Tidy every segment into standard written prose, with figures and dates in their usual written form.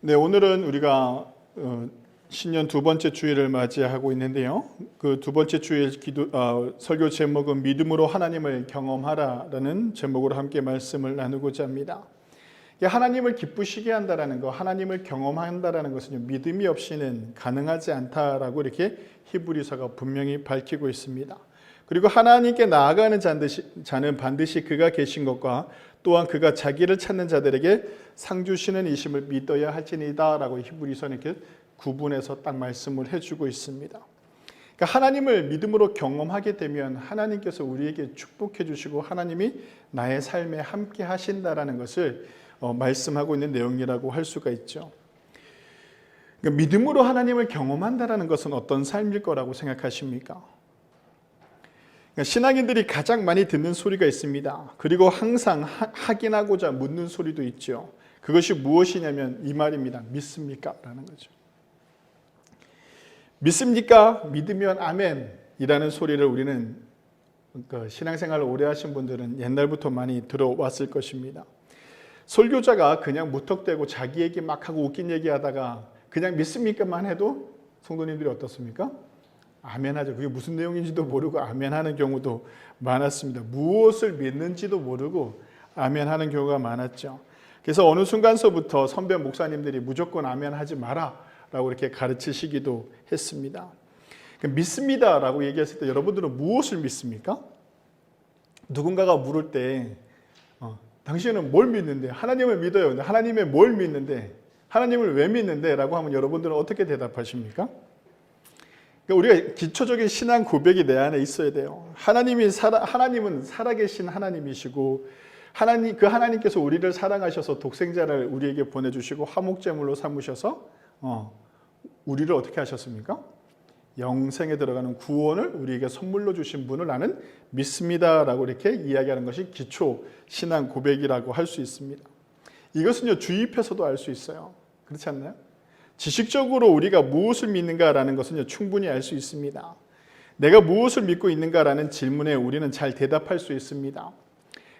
네, 오늘은 우리가 신년 두 번째 주일을 맞이하고 있는데요. 그 두 번째 주일 설교 제목은 믿음으로 하나님을 경험하라라는 제목으로 함께 말씀을 나누고자 합니다. 하나님을 기쁘시게 한다라는 것, 하나님을 경험한다라는 것은 믿음이 없이는 가능하지 않다라고 이렇게 히브리서가 분명히 밝히고 있습니다. 그리고 하나님께 나아가는 자는 반드시 그가 계신 것과 또한 그가 자기를 찾는 자들에게 상 주시는 이심을 믿어야 할지니다 라고 히브리서는 이렇게 구분해서 딱 말씀을 해주고 있습니다. 그러니까 하나님을 믿음으로 경험하게 되면 하나님께서 우리에게 축복해 주시고 하나님이 나의 삶에 함께 하신다라는 것을 말씀하고 있는 내용이라고 할 수가 있죠. 그러니까 믿음으로 하나님을 경험한다라는 것은 어떤 삶일 거라고 생각하십니까? 신앙인들이 가장 많이 듣는 소리가 있습니다. 그리고 항상 확인하고자 묻는 소리도 있죠. 그것이 무엇이냐면 이 말입니다. 믿습니까? 라는 거죠. 믿습니까? 믿으면 아멘이라는 소리를 우리는 신앙생활을 오래 하신 분들은 옛날부터 많이 들어왔을 것입니다. 설교자가 그냥 무턱대고 자기 얘기 막 하고 웃긴 얘기하다가 그냥 믿습니까만 해도 성도님들이 어떻습니까? 아멘하죠. 그게 무슨 내용인지도 모르고 아멘하는 경우도 많았습니다. 무엇을 믿는지도 모르고 아멘하는 경우가 많았죠. 그래서 어느 순간서부터 선배 목사님들이 무조건 아멘하지 마라 라고 이렇게 가르치시기도 했습니다. 믿습니다 라고 얘기했을 때 여러분들은 무엇을 믿습니까? 누군가가 물을 때 당신은 뭘 믿는데? 하나님을 믿어요. 근데 하나님의 뭘 믿는데? 하나님을 왜 믿는데? 라고 하면 여러분들은 어떻게 대답하십니까? 우리가 기초적인 신앙 고백이 내 안에 있어야 돼요. 하나님은 살아계신 하나님이시고 그 하나님께서 우리를 사랑하셔서 독생자를 우리에게 보내주시고 화목제물로 삼으셔서 우리를 어떻게 하셨습니까? 영생에 들어가는 구원을 우리에게 선물로 주신 분을 나는 믿습니다라고 이렇게 이야기하는 것이 기초 신앙 고백이라고 할 수 있습니다. 이것은요 주입해서도 알 수 있어요. 그렇지 않나요? 지식적으로 우리가 무엇을 믿는가라는 것은 충분히 알 수 있습니다. 내가 무엇을 믿고 있는가라는 질문에 우리는 잘 대답할 수 있습니다.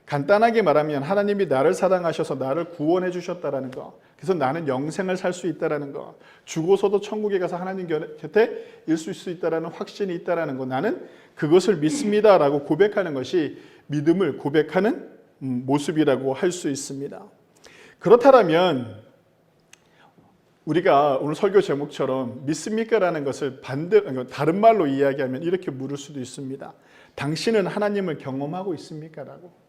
간단하게 말하면 하나님이 나를 사랑하셔서 나를 구원해 주셨다라는 것, 그래서 나는 영생을 살 수 있다라는 것, 죽어서도 천국에 가서 하나님 곁에 있을 수 있다라는 확신이 있다라는 것, 나는 그것을 믿습니다라고 고백하는 것이 믿음을 고백하는 모습이라고 할 수 있습니다. 그렇다면 우리가 오늘 설교 제목처럼 믿습니까? 라는 것을 다른 말로 이야기하면 이렇게 물을 수도 있습니다. 당신은 하나님을 경험하고 있습니까? 라고.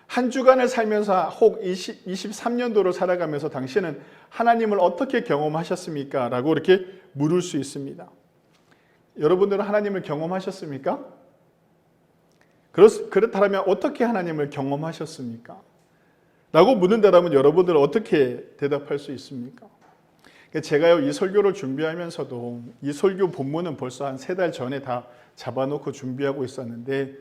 한 주간을 살면서 혹 23년도를 살아가면서 당신은 하나님을 어떻게 경험하셨습니까? 라고 이렇게 물을 수 있습니다. 여러분들은 하나님을 경험하셨습니까? 그렇다면 어떻게 하나님을 경험하셨습니까? 라고 묻는다면 여러분들은 어떻게 대답할 수 있습니까? 제가요 이 설교를 준비하면서도 이 설교 본문은 벌써 한 3달 전에 다 잡아놓고 준비하고 있었는데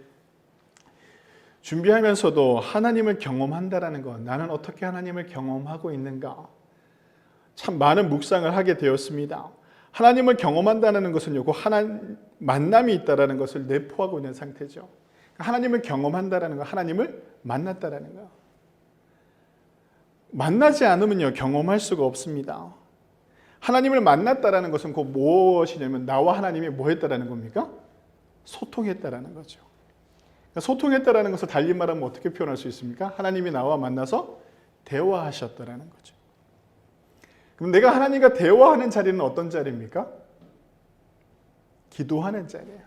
준비하면서도 하나님을 경험한다라는 것, 나는 어떻게 하나님을 경험하고 있는가? 참 많은 묵상을 하게 되었습니다. 하나님을 경험한다는 것은요, 만남이 있다라는 것을 내포하고 있는 상태죠. 하나님을 경험한다라는 것, 하나님을 만났다라는 것. 만나지 않으면요 경험할 수가 없습니다. 하나님을 만났다라는 것은 곧 무엇이냐면 나와 하나님이 뭐 했다라는 겁니까? 소통했다라는 거죠. 소통했다라는 것을 달리 말하면 어떻게 표현할 수 있습니까? 하나님이 나와 만나서 대화하셨다라는 거죠. 그럼 내가 하나님과 대화하는 자리는 어떤 자리입니까? 기도하는 자리예요.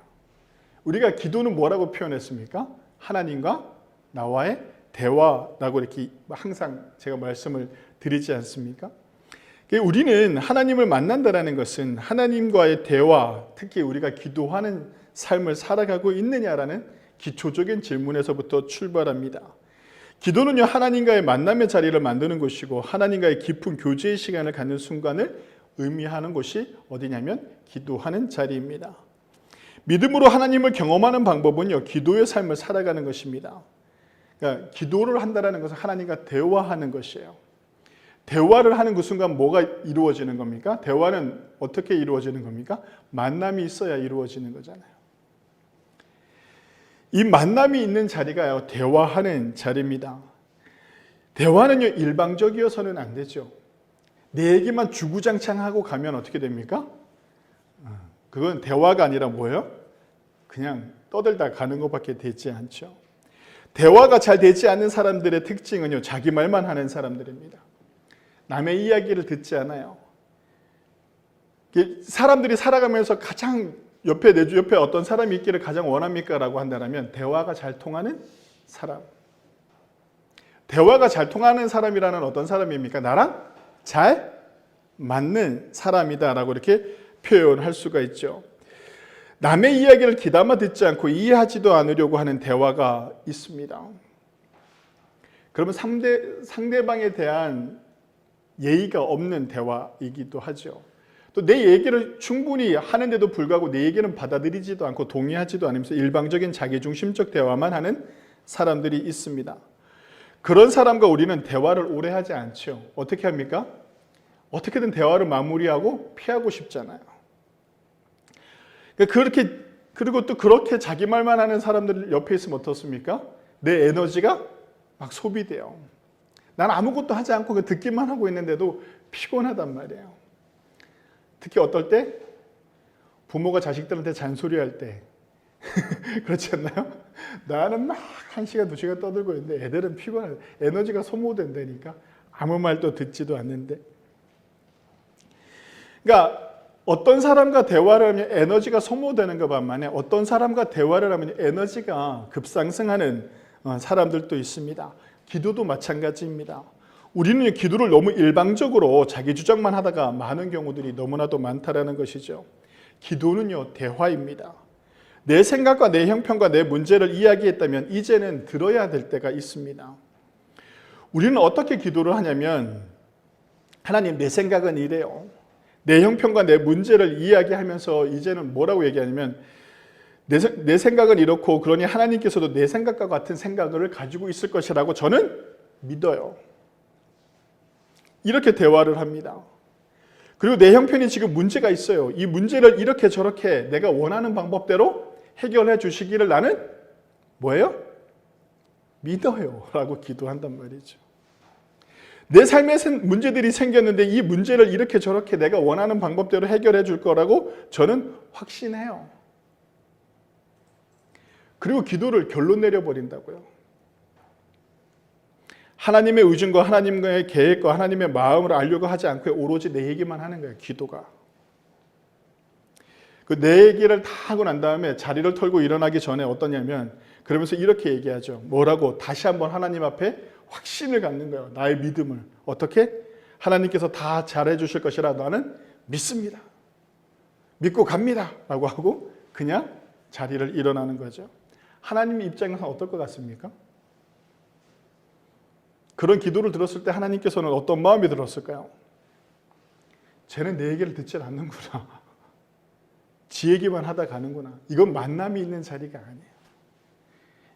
우리가 기도는 뭐라고 표현했습니까? 하나님과 나와의 대화라고 이렇게 항상 제가 말씀을 드리지 않습니까? 우리는 하나님을 만난다는 것은 하나님과의 대화, 특히 우리가 기도하는 삶을 살아가고 있느냐라는 기초적인 질문에서부터 출발합니다. 기도는요 하나님과의 만남의 자리를 만드는 것이고 하나님과의 깊은 교제의 시간을 갖는 순간을 의미하는 것이 어디냐면 기도하는 자리입니다. 믿음으로 하나님을 경험하는 방법은요 기도의 삶을 살아가는 것입니다. 그러니까 기도를 한다는 것은 하나님과 대화하는 것이에요. 대화를 하는 그 순간 뭐가 이루어지는 겁니까? 대화는 어떻게 이루어지는 겁니까? 만남이 있어야 이루어지는 거잖아요. 이 만남이 있는 자리가요 대화하는 자리입니다. 대화는요 일방적이어서는 안 되죠. 내 얘기만 주구장창하고 가면 어떻게 됩니까? 그건 대화가 아니라 뭐예요? 그냥 떠들다 가는 것밖에 되지 않죠. 대화가 잘 되지 않는 사람들의 특징은요, 자기 말만 하는 사람들입니다. 남의 이야기를 듣지 않아요. 사람들이 살아가면서 가장 내 옆에 어떤 사람이 있기를 가장 원합니까? 라고 한다면 대화가 잘 통하는 사람. 대화가 잘 통하는 사람이라는 어떤 사람입니까? 나랑 잘 맞는 사람이다 라고 이렇게 표현할 수가 있죠. 남의 이야기를 귀담아 듣지 않고 이해하지도 않으려고 하는 대화가 있습니다. 그러면 상대방에 대한 예의가 없는 대화이기도 하죠. 또 내 얘기를 충분히 하는데도 불구하고 내 얘기는 받아들이지도 않고 동의하지도 않으면서 일방적인 자기중심적 대화만 하는 사람들이 있습니다. 그런 사람과 우리는 대화를 오래 하지 않죠. 어떻게 합니까? 어떻게든 대화를 마무리하고 피하고 싶잖아요. 그리고 또 그렇게 자기 말만 하는 사람들 옆에 있으면 어떻습니까? 내 에너지가 막 소비돼요. 난 아무것도 하지 않고 듣기만 하고 있는데도 피곤하단 말이에요. 특히 어떨 때? 부모가 자식들한테 잔소리할 때. 그렇지 않나요? 나는 막 1시간, 2시간 떠들고 있는데 애들은 피곤해. 에너지가 소모된다니까. 아무 말도 듣지도 않는데. 그러니까 어떤 사람과 대화를 하면 에너지가 소모되는 것 반면에 어떤 사람과 대화를 하면 에너지가 급상승하는 사람들도 있습니다. 기도도 마찬가지입니다. 우리는 기도를 너무 일방적으로 자기 주장만 하다가 많은 경우들이 너무나도 많다라는 것이죠. 기도는요, 대화입니다. 내 생각과 내 형편과 내 문제를 이야기했다면 이제는 들어야 될 때가 있습니다. 우리는 어떻게 기도를 하냐면, 하나님 내 생각은 이래요. 내 형편과 내 문제를 이야기하면서 이제는 뭐라고 얘기하냐면, 내 생각은 이렇고 그러니 하나님께서도 내 생각과 같은 생각을 가지고 있을 것이라고 저는 믿어요. 이렇게 대화를 합니다. 그리고 내 형편이 지금 문제가 있어요. 이 문제를 이렇게 저렇게 내가 원하는 방법대로 해결해 주시기를 나는 뭐예요? 믿어요. 라고 기도한단 말이죠. 내 삶에 문제들이 생겼는데 이 문제를 이렇게 저렇게 내가 원하는 방법대로 해결해 줄 거라고 저는 확신해요. 그리고 기도를 결론 내려버린다고요. 하나님의 의중과 하나님의 계획과 하나님의 마음을 알려고 하지 않고 오로지 내 얘기만 하는 거예요. 기도가. 내 얘기를 다 하고 난 다음에 자리를 털고 일어나기 전에 어떠냐면 그러면서 이렇게 얘기하죠. 뭐라고? 다시 한번 하나님 앞에 확신을 갖는 거예요. 나의 믿음을. 어떻게? 하나님께서 다 잘해 주실 것이라 나는 믿습니다. 믿고 갑니다. 라고 하고 그냥 자리를 일어나는 거죠. 하나님 입장에서 어떨 것 같습니까? 그런 기도를 들었을 때 하나님께서는 어떤 마음이 들었을까요? 쟤는 내 얘기를 듣지 않는구나. 지 얘기만 하다 가는구나. 이건 만남이 있는 자리가 아니에요.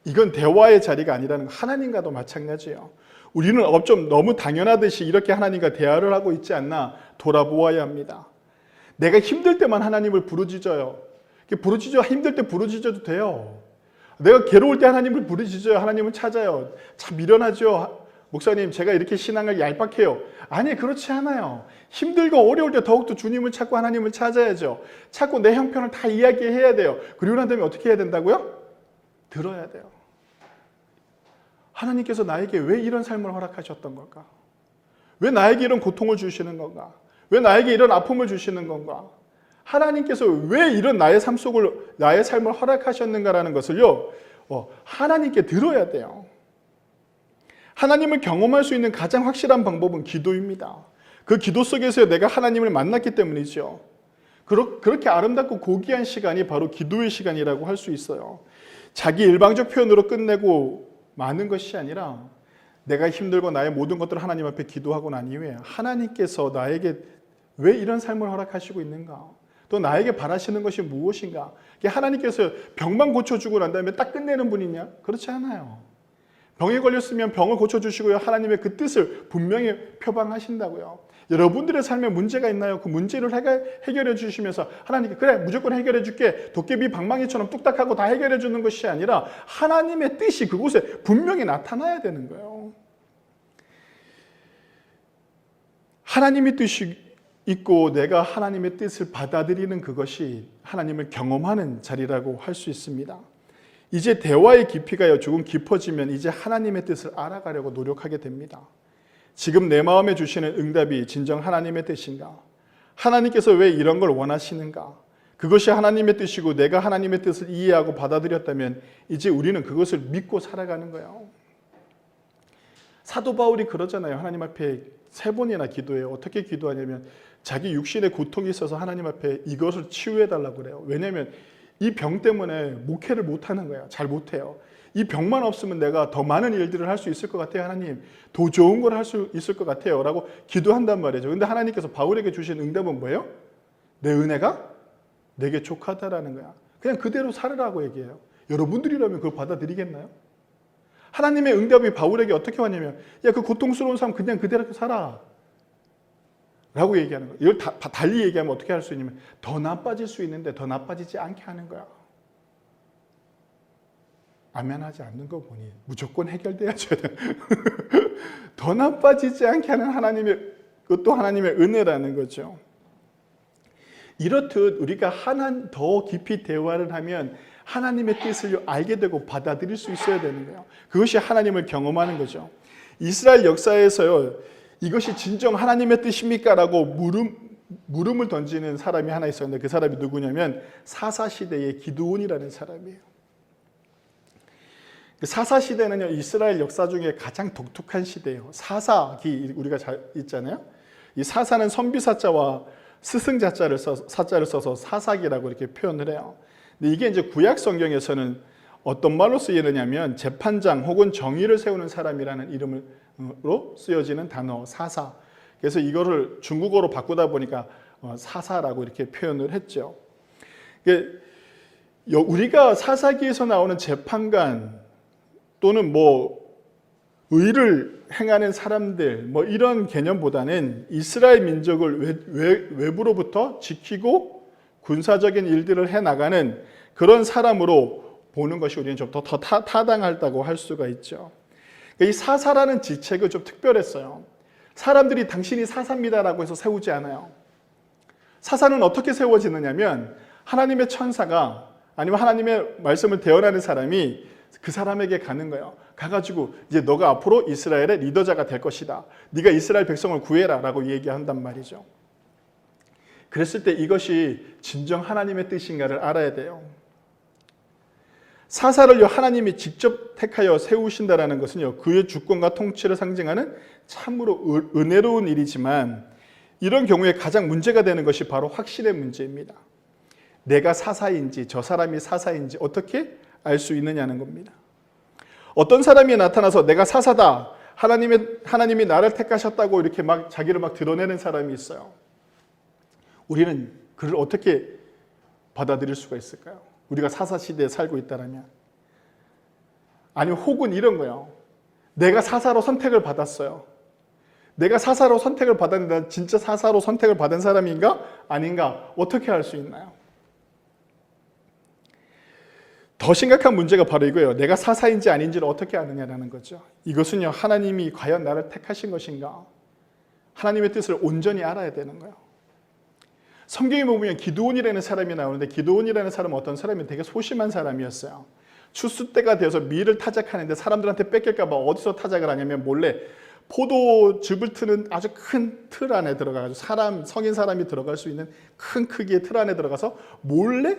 이건 대화의 자리가 아니라는 거. 하나님과도 마찬가지예요. 우리는 좀 너무 당연하듯이 이렇게 하나님과 대화를 하고 있지 않나 돌아보아야 합니다. 내가 힘들 때만 하나님을 부르짖어요. 힘들 때 부르짖어도 돼요. 내가 괴로울 때 하나님을 부르짖어요. 하나님을 찾아요. 참 미련하죠. 목사님, 제가 이렇게 신앙을 얄팍해요. 아니, 그렇지 않아요. 힘들고 어려울 때 더욱더 주님을 찾고 하나님을 찾아야죠. 찾고 내 형편을 다 이야기해야 돼요. 그리고 난 다음에 어떻게 해야 된다고요? 들어야 돼요. 하나님께서 나에게 왜 이런 삶을 허락하셨던 걸까? 왜 나에게 이런 고통을 주시는 건가? 왜 나에게 이런 아픔을 주시는 건가? 하나님께서 왜 이런 나의 삶을 허락하셨는가라는 것을요, 하나님께 들어야 돼요. 하나님을 경험할 수 있는 가장 확실한 방법은 기도입니다. 그 기도 속에서 내가 하나님을 만났기 때문이죠. 그렇게 아름답고 고귀한 시간이 바로 기도의 시간이라고 할 수 있어요. 자기 일방적 표현으로 끝내고 마는 것이 아니라 내가 힘들고 나의 모든 것들을 하나님 앞에 기도하고 난 이후에 하나님께서 나에게 왜 이런 삶을 허락하시고 있는가? 또 나에게 바라시는 것이 무엇인가? 하나님께서 병만 고쳐주고 난 다음에 딱 끝내는 분이냐? 그렇지 않아요. 병에 걸렸으면 병을 고쳐주시고요. 하나님의 그 뜻을 분명히 표방하신다고요. 여러분들의 삶에 문제가 있나요? 그 문제를 해결해 주시면서 하나님께 그래 무조건 해결해 줄게. 도깨비 방망이처럼 뚝딱하고 다 해결해 주는 것이 아니라 하나님의 뜻이 그곳에 분명히 나타나야 되는 거예요. 하나님의 뜻이 있고 내가 하나님의 뜻을 받아들이는 그것이 하나님을 경험하는 자리라고 할 수 있습니다. 이제 대화의 깊이가 조금 깊어지면 이제 하나님의 뜻을 알아가려고 노력하게 됩니다. 지금 내 마음에 주시는 응답이 진정 하나님의 뜻인가? 하나님께서 왜 이런 걸 원하시는가? 그것이 하나님의 뜻이고 내가 하나님의 뜻을 이해하고 받아들였다면 이제 우리는 그것을 믿고 살아가는 거예요. 사도 바울이 그러잖아요. 하나님 앞에 3번이나 기도해요. 어떻게 기도하냐면 자기 육신의 고통이 있어서 하나님 앞에 이것을 치유해달라고 그래요. 왜냐하면 이 병 때문에 목회를 못하는 거예요. 잘 못해요. 이 병만 없으면 내가 더 많은 일들을 할 수 있을 것 같아요. 하나님, 더 좋은 걸 할 수 있을 것 같아요. 라고 기도한단 말이죠. 근데 하나님께서 바울에게 주신 응답은 뭐예요? 내 은혜가 내게 족하다라는 거야. 그냥 그대로 살으라고 얘기해요. 여러분들이라면 그걸 받아들이겠나요? 하나님의 응답이 바울에게 어떻게 왔냐면 야, 그 고통스러운 삶 그냥 그대로 살아 라고 얘기하는 거예요. 이걸 달리 얘기하면 어떻게 할 수 있냐면 더 나빠질 수 있는데 더 나빠지지 않게 하는 거야. 아멘하지 않는 거 보니 무조건 해결돼야죠. 더 나빠지지 않게 하는 하나님의, 그것도 하나님의 은혜라는 거죠. 이렇듯 우리가 더 깊이 대화를 하면 하나님의 뜻을 알게 되고 받아들일 수 있어야 되는 거예요. 그것이 하나님을 경험하는 거죠. 이스라엘 역사에서요, 이것이 진정 하나님의 뜻입니까? 라고 물음을 던지는 사람이 하나 있었는데 그 사람이 누구냐면 사사시대의 기드온이라는 사람이에요. 사사시대는요, 이스라엘 역사 중에 가장 독특한 시대예요. 사사기 우리가 잘 있잖아요. 이 사사는 선비사자와 스승자자를 써서 사사기라고 이렇게 표현을 해요. 근데 이게 이제 구약 성경에서는 어떤 말로 쓰이느냐면 재판장 혹은 정의를 세우는 사람이라는 이름으로 쓰여지는 단어 사사. 그래서 이거를 중국어로 바꾸다 보니까 사사라고 이렇게 표현을 했죠. 우리가 사사기에서 나오는 재판관 또는 의를 행하는 사람들 이런 개념보다는 이스라엘 민족을 외부로부터 지키고 군사적인 일들을 해나가는 그런 사람으로 보는 것이 우리는 좀 더 타당하다고 할 수가 있죠. 이 사사라는 직책은 좀 특별했어요. 사람들이 당신이 사사입니다라고 해서 세우지 않아요. 사사는 어떻게 세워지느냐면 하나님의 천사가 아니면 하나님의 말씀을 대언하는 사람이 그 사람에게 가는 거예요. 가가지고 이제 너가 앞으로 이스라엘의 리더자가 될 것이다. 네가 이스라엘 백성을 구해라 라고 얘기한단 말이죠. 그랬을 때 이것이 진정 하나님의 뜻인가를 알아야 돼요. 사사를요, 하나님이 직접 택하여 세우신다는 것은요, 그의 주권과 통치를 상징하는 참으로 은혜로운 일이지만 이런 경우에 가장 문제가 되는 것이 바로 확신의 문제입니다. 내가 사사인지 저 사람이 사사인지 어떻게 알 수 있느냐는 겁니다. 어떤 사람이 나타나서 내가 사사다, 하나님이 나를 택하셨다고 이렇게 자기를 드러내는 사람이 있어요. 우리는 그를 어떻게 받아들일 수가 있을까요? 우리가 사사 시대에 살고 있다면. 아니면 혹은 이런 거예요. 내가 사사로 선택을 받았어요. 내가 사사로 선택을 받았는데 진짜 사사로 선택을 받은 사람인가? 아닌가? 어떻게 알 수 있나요? 더 심각한 문제가 바로 이거예요. 내가 사사인지 아닌지를 어떻게 아느냐라는 거죠. 이것은요, 하나님이 과연 나를 택하신 것인가? 하나님의 뜻을 온전히 알아야 되는 거예요. 성경에 보면 기드온이라는 사람이 나오는데 기드온이라는 사람은 어떤 사람이 되게 소심한 사람이었어요. 추수 때가 되어서 밀을 타작하는데 사람들한테 뺏길까 봐 어디서 타작을 하냐면 몰래 포도즙을 트는 아주 큰 틀 안에 들어가서 성인 사람이 들어갈 수 있는 큰 크기의 틀 안에 들어가서 몰래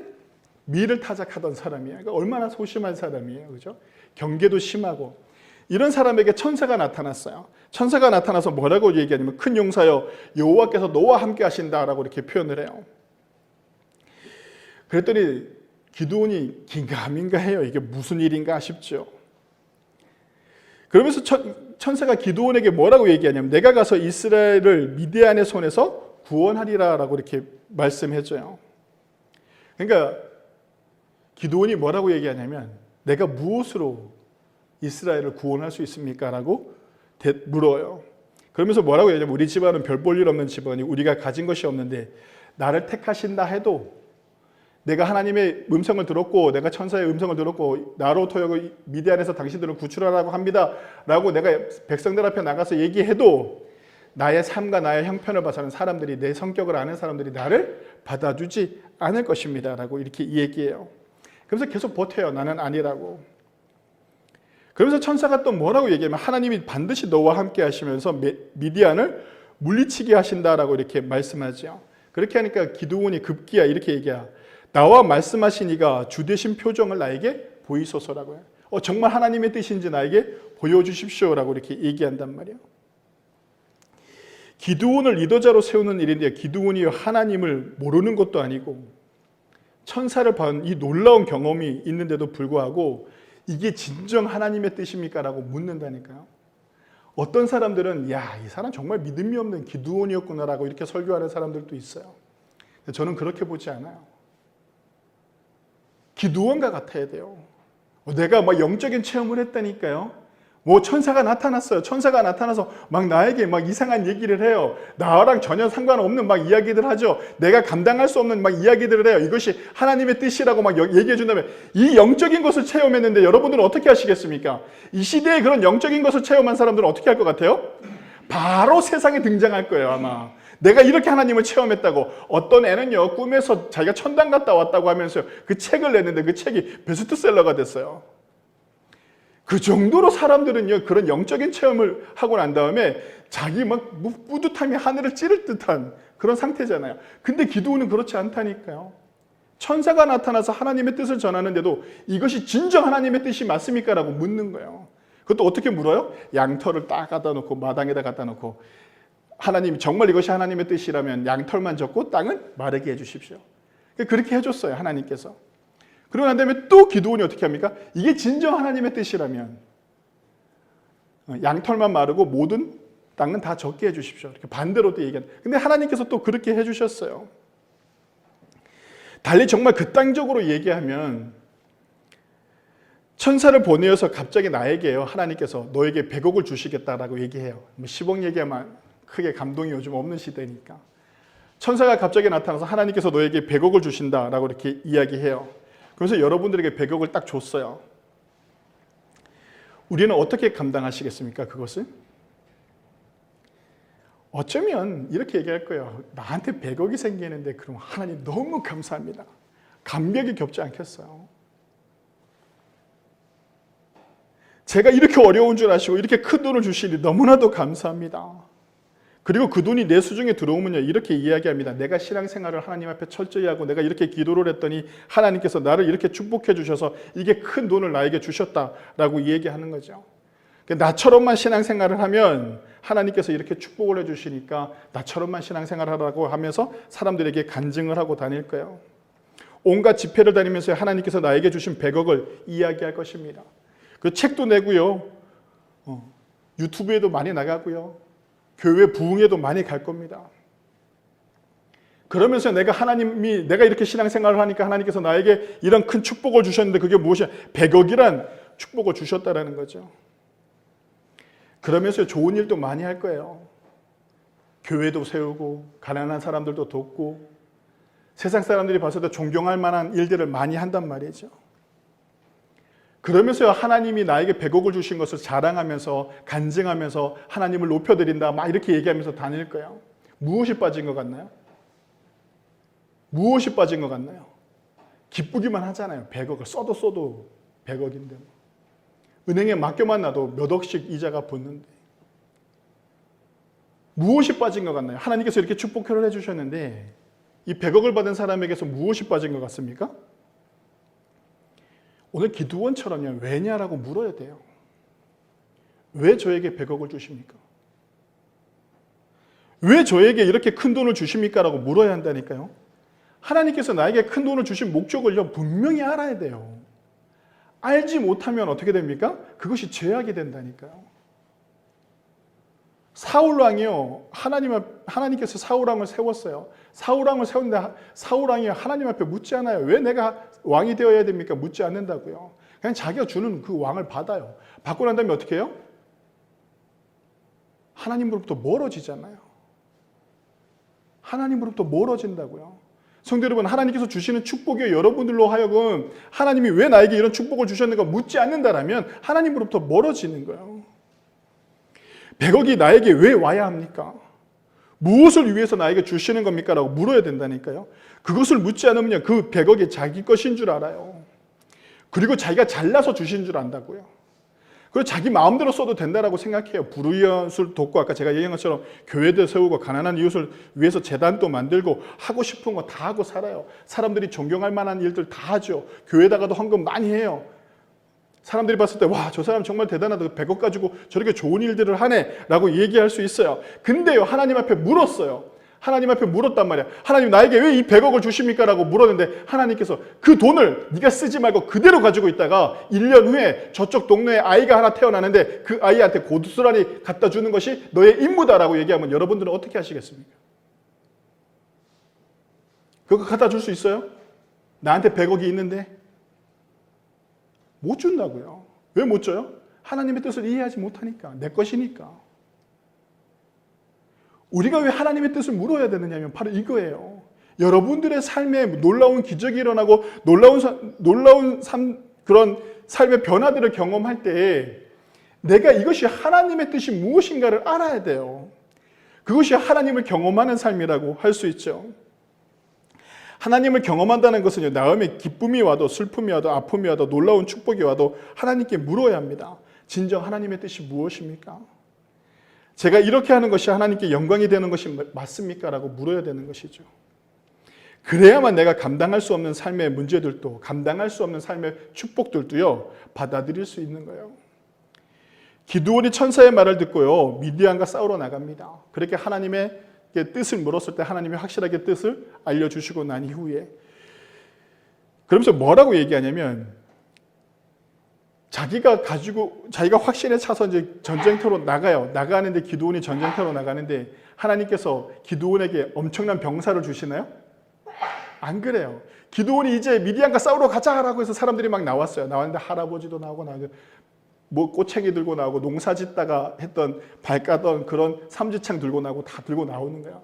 밀을 타작하던 사람이에요. 그러니까 얼마나 소심한 사람이에요. 그죠? 경계도 심하고. 이런 사람에게 천사가 나타났어요. 천사가 나타나서 뭐라고 얘기하냐면 큰 용사여 여호와께서 너와 함께 하신다라고 이렇게 표현을 해요. 그랬더니 기드온이 긴가민가 해요. 이게 무슨 일인가 싶죠. 그러면서 천사가 기드온에게 뭐라고 얘기하냐면 내가 가서 이스라엘을 미디안의 손에서 구원하리라라고 이렇게 말씀해줘요. 그러니까 기드온이 뭐라고 얘기하냐면 내가 무엇으로 이스라엘을 구원할 수 있습니까? 라고 물어요. 그러면서 뭐라고 얘기하냐면 우리 집안은 별 볼 일 없는 집안이 우리가 가진 것이 없는데 나를 택하신다 해도 내가 하나님의 음성을 들었고 내가 천사의 음성을 들었고 나로 토하고 미디안에서 당신들을 구출하라고 합니다 라고 내가 백성들 앞에 나가서 얘기해도 나의 삶과 나의 형편을 봐서는 사람들이, 내 성격을 아는 사람들이 나를 받아주지 않을 것입니다 라고 이렇게 얘기해요. 그래서 계속 버텨요. 나는 아니라고. 그러면서 천사가 또 뭐라고 얘기하면 하나님이 반드시 너와 함께 하시면서 미디안을 물리치게 하신다라고 이렇게 말씀하죠. 그렇게 하니까 기드온이 급기야 이렇게 얘기해요. 나와 말씀하신 이가 주되신 표정을 나에게 보이소서라고요. 정말 하나님의 뜻인지 나에게 보여주십시오라고 이렇게 얘기한단 말이에요. 기드온을 리더자로 세우는 일인데 기드온이 하나님을 모르는 것도 아니고 천사를 본 이 놀라운 경험이 있는데도 불구하고 이게 진정 하나님의 뜻입니까? 라고 묻는다니까요. 어떤 사람들은 야, 이 사람 정말 믿음이 없는 기드온이었구나 라고 이렇게 설교하는 사람들도 있어요. 저는 그렇게 보지 않아요. 기드온과 같아야 돼요. 내가 막 영적인 체험을 했다니까요. 천사가 나타났어요. 천사가 나타나서 막 나에게 막 이상한 얘기를 해요. 나랑 전혀 상관없는 막 이야기들 하죠. 내가 감당할 수 없는 막 이야기들을 해요. 이것이 하나님의 뜻이라고 막 얘기해 준다면 이 영적인 것을 체험했는데 여러분들은 어떻게 하시겠습니까? 이 시대에 그런 영적인 것을 체험한 사람들은 어떻게 할 것 같아요? 바로 세상에 등장할 거예요, 아마. 내가 이렇게 하나님을 체험했다고. 어떤 애는요, 꿈에서 자기가 천당 갔다 왔다고 하면서 그 책을 냈는데 그 책이 베스트셀러가 됐어요. 그 정도로 사람들은요, 그런 영적인 체험을 하고 난 다음에 자기 막 뿌듯함이 하늘을 찌를 듯한 그런 상태잖아요. 근데 기드온은 그렇지 않다니까요. 천사가 나타나서 하나님의 뜻을 전하는데도 이것이 진정 하나님의 뜻이 맞습니까? 라고 묻는 거예요. 그것도 어떻게 물어요? 양털을 딱 갖다 놓고 마당에다 갖다 놓고 하나님 정말 이것이 하나님의 뜻이라면 양털만 젓고 땅은 마르게 해주십시오. 그렇게 해줬어요, 하나님께서. 그러고 난 다음에 또 기드온이 어떻게 합니까? 이게 진정 하나님의 뜻이라면 양털만 마르고 모든 땅은 다 적게 해주십시오. 이렇게 반대로 또 얘기합니다. 근데 하나님께서 또 그렇게 해주셨어요. 달리 정말 극단적으로 얘기하면 천사를 보내어서 갑자기 나에게요, 하나님께서 너에게 100억을 주시겠다라고 얘기해요. 10억 얘기하면 크게 감동이 요즘 없는 시대니까. 천사가 갑자기 나타나서 하나님께서 너에게 100억을 주신다라고 이렇게 이야기해요. 그래서 여러분들에게 100억을 딱 줬어요. 우리는 어떻게 감당하시겠습니까? 그것을? 어쩌면 이렇게 얘기할 거예요. 나한테 100억이 생기는데 그럼 하나님 너무 감사합니다. 감격이 겹지 않겠어요? 제가 이렇게 어려운 줄 아시고 이렇게 큰 돈을 주시니 너무나도 감사합니다. 그리고 그 돈이 내 수중에 들어오면요, 이렇게 이야기합니다. 내가 신앙생활을 하나님 앞에 철저히 하고 내가 이렇게 기도를 했더니 하나님께서 나를 이렇게 축복해 주셔서 이게 큰 돈을 나에게 주셨다라고 얘기하는 거죠. 나처럼만 신앙생활을 하면 하나님께서 이렇게 축복을 해주시니까 나처럼만 신앙생활을 하라고 하면서 사람들에게 간증을 하고 다닐 거예요. 온갖 집회를 다니면서 하나님께서 나에게 주신 100억을 이야기할 것입니다. 그 책도 내고요, 유튜브에도 많이 나가고요, 교회 부흥에도 많이 갈 겁니다. 그러면서 내가 이렇게 신앙생활을 하니까 하나님께서 나에게 이런 큰 축복을 주셨는데 그게 무엇이야? 100억이란 축복을 주셨다라는 거죠. 그러면서 좋은 일도 많이 할 거예요. 교회도 세우고 가난한 사람들도 돕고 세상 사람들이 봤을 때 존경할 만한 일들을 많이 한단 말이죠. 그러면서 하나님이 나에게 100억을 주신 것을 자랑하면서 간증하면서 하나님을 높여드린다 막 이렇게 얘기하면서 다닐 거예요. 무엇이 빠진 것 같나요? 무엇이 빠진 것 같나요? 기쁘기만 하잖아요. 100억을 써도 100억인데 은행에 맡겨만 놔도 몇 억씩 이자가 붙는데 무엇이 빠진 것 같나요? 하나님께서 이렇게 축복을 해주셨는데 이 100억을 받은 사람에게서 무엇이 빠진 것 같습니까? 오늘 기드온처럼요, 왜냐라고 물어야 돼요. 왜 저에게 100억을 주십니까? 왜 저에게 이렇게 큰 돈을 주십니까? 라고 물어야 한다니까요. 하나님께서 나에게 큰 돈을 주신 목적을요, 분명히 알아야 돼요. 알지 못하면 어떻게 됩니까? 그것이 죄악이 된다니까요. 사울왕이요, 하나님께서 사울왕을 세웠어요. 사울왕을 세웠는데 사울왕이 하나님 앞에 묻지 않아요. 왜 내가 왕이 되어야 됩니까? 묻지 않는다고요. 그냥 자기가 주는 그 왕을 받아요. 받고 난 다음에 어떻게 해요? 하나님으로부터 멀어지잖아요. 하나님으로부터 멀어진다고요. 성도 여러분, 하나님께서 주시는 축복이 여러분들로 하여금 하나님이 왜 나에게 이런 축복을 주셨는가 묻지 않는다라면 하나님으로부터 멀어지는 거예요. 100억이 나에게 왜 와야 합니까? 무엇을 위해서 나에게 주시는 겁니까? 라고 물어야 된다니까요. 그것을 묻지 않으면 그 100억이 자기 것인 줄 알아요. 그리고 자기가 잘나서 주신 줄 안다고요. 그리고 자기 마음대로 써도 된다라고 생각해요. 불우이웃을 돕고 아까 제가 얘기한 것처럼 교회도 세우고 가난한 이웃을 위해서 재단도 만들고 하고 싶은 거 다 하고 살아요. 사람들이 존경할 만한 일들 다 하죠. 교회에다가도 헌금 많이 해요. 사람들이 봤을 때 와, 저 사람 정말 대단하다. 100억 가지고 저렇게 좋은 일들을 하네 라고 얘기할 수 있어요. 근데요, 하나님 앞에 물었어요. 하나님 앞에 물었단 말이야. 하나님, 나에게 왜 이 100억을 주십니까? 라고 물었는데 하나님께서 그 돈을 네가 쓰지 말고 그대로 가지고 있다가 1년 후에 저쪽 동네에 아이가 하나 태어나는데 그 아이한테 고스란히 갖다 주는 것이 너의 임무다라고 얘기하면 여러분들은 어떻게 하시겠습니까? 그거 갖다 줄 수 있어요? 나한테 100억이 있는데? 못 준다고요. 왜 못 줘요? 하나님의 뜻을 이해하지 못하니까. 내 것이니까. 우리가 왜 하나님의 뜻을 물어야 되느냐면 바로 이거예요. 여러분들의 삶에 놀라운 기적이 일어나고 놀라운 그런 삶의 변화들을 경험할 때 내가 이것이 하나님의 뜻이 무엇인가를 알아야 돼요. 그것이 하나님을 경험하는 삶이라고 할 수 있죠. 하나님을 경험한다는 것은요, 마음에 기쁨이 와도 슬픔이 와도 아픔이 와도 놀라운 축복이 와도 하나님께 물어야 합니다. 진정 하나님의 뜻이 무엇입니까? 제가 이렇게 하는 것이 하나님께 영광이 되는 것이 맞습니까? 라고 물어야 되는 것이죠. 그래야만 내가 감당할 수 없는 삶의 문제들도, 감당할 수 없는 삶의 축복들도요, 받아들일 수 있는 거예요. 기드온이 천사의 말을 듣고요, 미디안과 싸우러 나갑니다. 그렇게 하나님의 뜻을 물었을 때 하나님이 확실하게 뜻을 알려주시고 난 이후에 그러면서 뭐라고 얘기하냐면 자기가 확신에 차서 이제 전쟁터로 나가요. 나가는데 기드온이 전쟁터로 나가는데 하나님께서 기드온에게 엄청난 병사를 주시나요? 안 그래요. 기드온이 이제 미디안과 싸우러 가자라고 해서 사람들이 막 나왔어요. 나왔는데 할아버지도 나오고 뭐 꼬챙이 들고 나오고 농사 짓다가 했던 발 까던 그런 삼지창 들고 나오고 다 들고 나오는 거예요.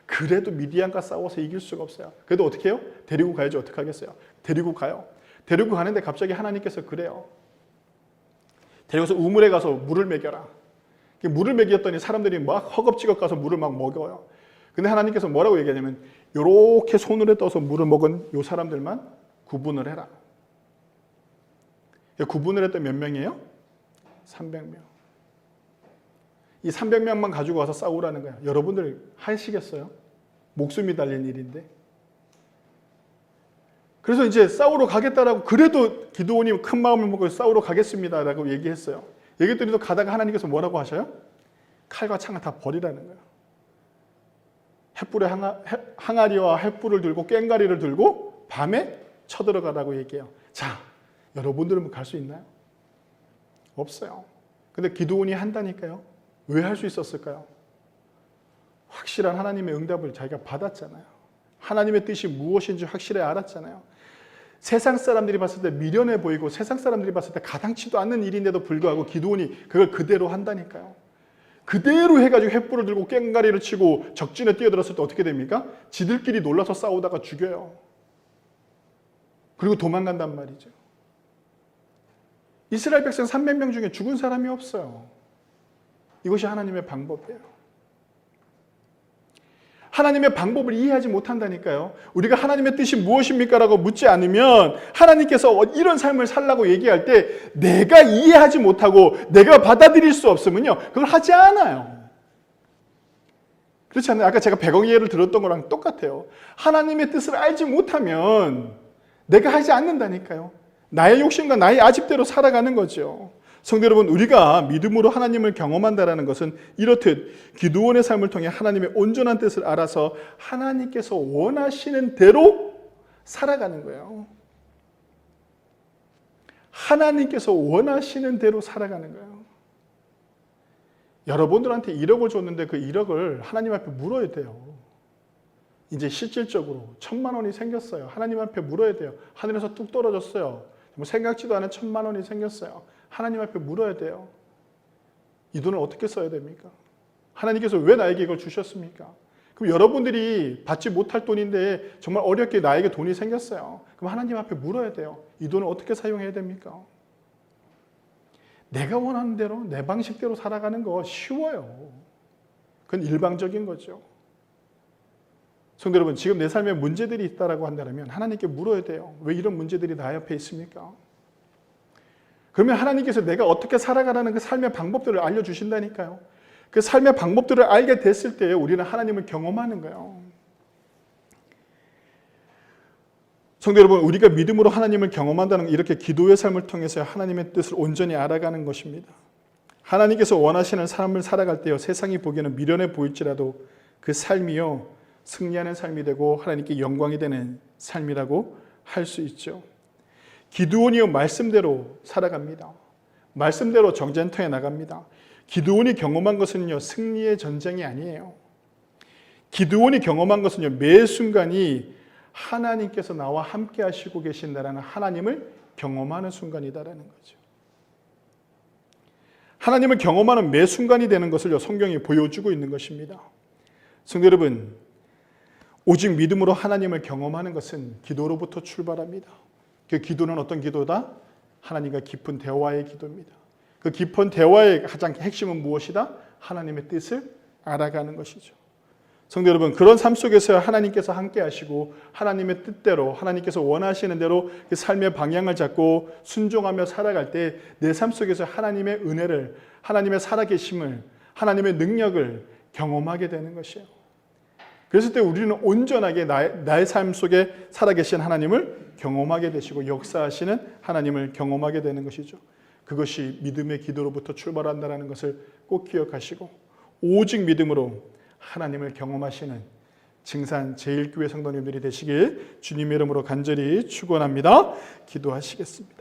그래도 미디안과 싸워서 이길 수가 없어요. 그래도 어떻게 해요? 데리고 가야지 어떻게 하겠어요? 데리고 가요. 데리고 가는데 갑자기 하나님께서 그래요. 데리고서 우물에 가서 물을 먹여라. 물을 먹였더니 사람들이 막 허겁지겁 가서 물을 막 먹어요. 근데 하나님께서 뭐라고 얘기하냐면 이렇게 손으로 떠서 물을 먹은 이 사람들만 구분을 해라. 구분을 했던 몇 명이에요? 300명. 이 300명만 가지고 와서 싸우라는 거야. 여러분들 하시겠어요? 목숨이 달린 일인데. 그래서 이제 싸우러 가겠다라고 그래도 기드온이 큰 마음을 먹고 싸우러 가겠습니다라고 얘기했어요. 얘기했더니 또 가다가 하나님께서 뭐라고 하셔요? 칼과 창을 다 버리라는 거예요. 항아리와 횃불을 들고 꽹가리를 들고 밤에 쳐들어가라고 얘기해요. 자, 여러분들은 갈 수 있나요? 없어요. 근데 기드온이 한다니까요. 왜 할 수 있었을까요? 확실한 하나님의 응답을 자기가 받았잖아요. 하나님의 뜻이 무엇인지 확실히 알았잖아요. 세상 사람들이 봤을 때 미련해 보이고 세상 사람들이 봤을 때 가당치도 않는 일인데도 불구하고 기드온이 그걸 그대로 한다니까요. 그대로 해가지고 횃불을 들고 꽹가리를 치고 적진에 뛰어들었을 때 어떻게 됩니까? 지들끼리 놀라서 싸우다가 죽여요. 그리고 도망간단 말이죠. 이스라엘 백성 300명 중에 죽은 사람이 없어요. 이것이 하나님의 방법이에요. 하나님의 방법을 이해하지 못한다니까요. 우리가 하나님의 뜻이 무엇입니까? 라고 묻지 않으면 하나님께서 이런 삶을 살라고 얘기할 때 내가 이해하지 못하고 내가 받아들일 수 없으면요. 그걸 하지 않아요. 그렇지 않나요? 아까 제가 100억 예를 들었던 거랑 똑같아요. 하나님의 뜻을 알지 못하면 내가 하지 않는다니까요. 나의 욕심과 나의 아집대로 살아가는 거죠. 성도 여러분, 우리가 믿음으로 하나님을 경험한다는 것은 이렇듯 기드온의 삶을 통해 하나님의 온전한 뜻을 알아서 하나님께서 원하시는 대로 살아가는 거예요. 하나님께서 원하시는 대로 살아가는 거예요. 여러분들한테 1억을 줬는데 그 1억을 하나님 앞에 물어야 돼요. 이제 실질적으로 1000만 원이 생겼어요. 하나님 앞에 물어야 돼요. 하늘에서 뚝 떨어졌어요. 뭐 생각지도 않은 1000만 원이 생겼어요. 하나님 앞에 물어야 돼요. 이 돈을 어떻게 써야 됩니까? 하나님께서 왜 나에게 이걸 주셨습니까? 그럼 여러분들이 받지 못할 돈인데 정말 어렵게 나에게 돈이 생겼어요. 그럼 하나님 앞에 물어야 돼요. 이 돈을 어떻게 사용해야 됩니까? 내가 원하는 대로 내 방식대로 살아가는 거 쉬워요. 그건 일방적인 거죠. 성도 여러분, 지금 내 삶에 문제들이 있다라고 한다면 하나님께 물어야 돼요. 왜 이런 문제들이 나 옆에 있습니까? 그러면 하나님께서 내가 어떻게 살아가라는 그 삶의 방법들을 알려주신다니까요. 그 삶의 방법들을 알게 됐을 때 우리는 하나님을 경험하는 거예요. 성도 여러분, 우리가 믿음으로 하나님을 경험한다는 건 이렇게 기도의 삶을 통해서 하나님의 뜻을 온전히 알아가는 것입니다. 하나님께서 원하시는 삶을 살아갈 때요, 세상이 보기에는 미련해 보일지라도 그 삶이요, 승리하는 삶이 되고 하나님께 영광이 되는 삶이라고 할 수 있죠. 기드온이요, 말씀대로 살아갑니다. 말씀대로 정전터에 나갑니다. 기드온이 경험한 것은요, 승리의 전쟁이 아니에요. 기드온이 경험한 것은요, 매 순간이 하나님께서 나와 함께 하시고 계신다라는 하나님을 경험하는 순간이다라는 거죠. 하나님을 경험하는 매 순간이 되는 것을 성경이 보여주고 있는 것입니다. 성도 여러분, 오직 믿음으로 하나님을 경험하는 것은 기도로부터 출발합니다. 그 기도는 어떤 기도다? 하나님과 깊은 대화의 기도입니다. 그 깊은 대화의 가장 핵심은 무엇이다? 하나님의 뜻을 알아가는 것이죠. 성도 여러분, 그런 삶 속에서 하나님께서 함께 하시고 하나님의 뜻대로 하나님께서 원하시는 대로 그 삶의 방향을 잡고 순종하며 살아갈 때 내 삶 속에서 하나님의 은혜를, 하나님의 살아계심을, 하나님의 능력을 경험하게 되는 것이에요. 그랬을 때 우리는 온전하게 나의 삶 속에 살아계신 하나님을 경험하게 되시고 역사하시는 하나님을 경험하게 되는 것이죠. 그것이 믿음의 기도로부터 출발한다는 것을 꼭 기억하시고 오직 믿음으로 하나님을 경험하시는 증산 제1교회 성도님들이 되시길 주님의 이름으로 간절히 축원합니다. 기도하시겠습니다.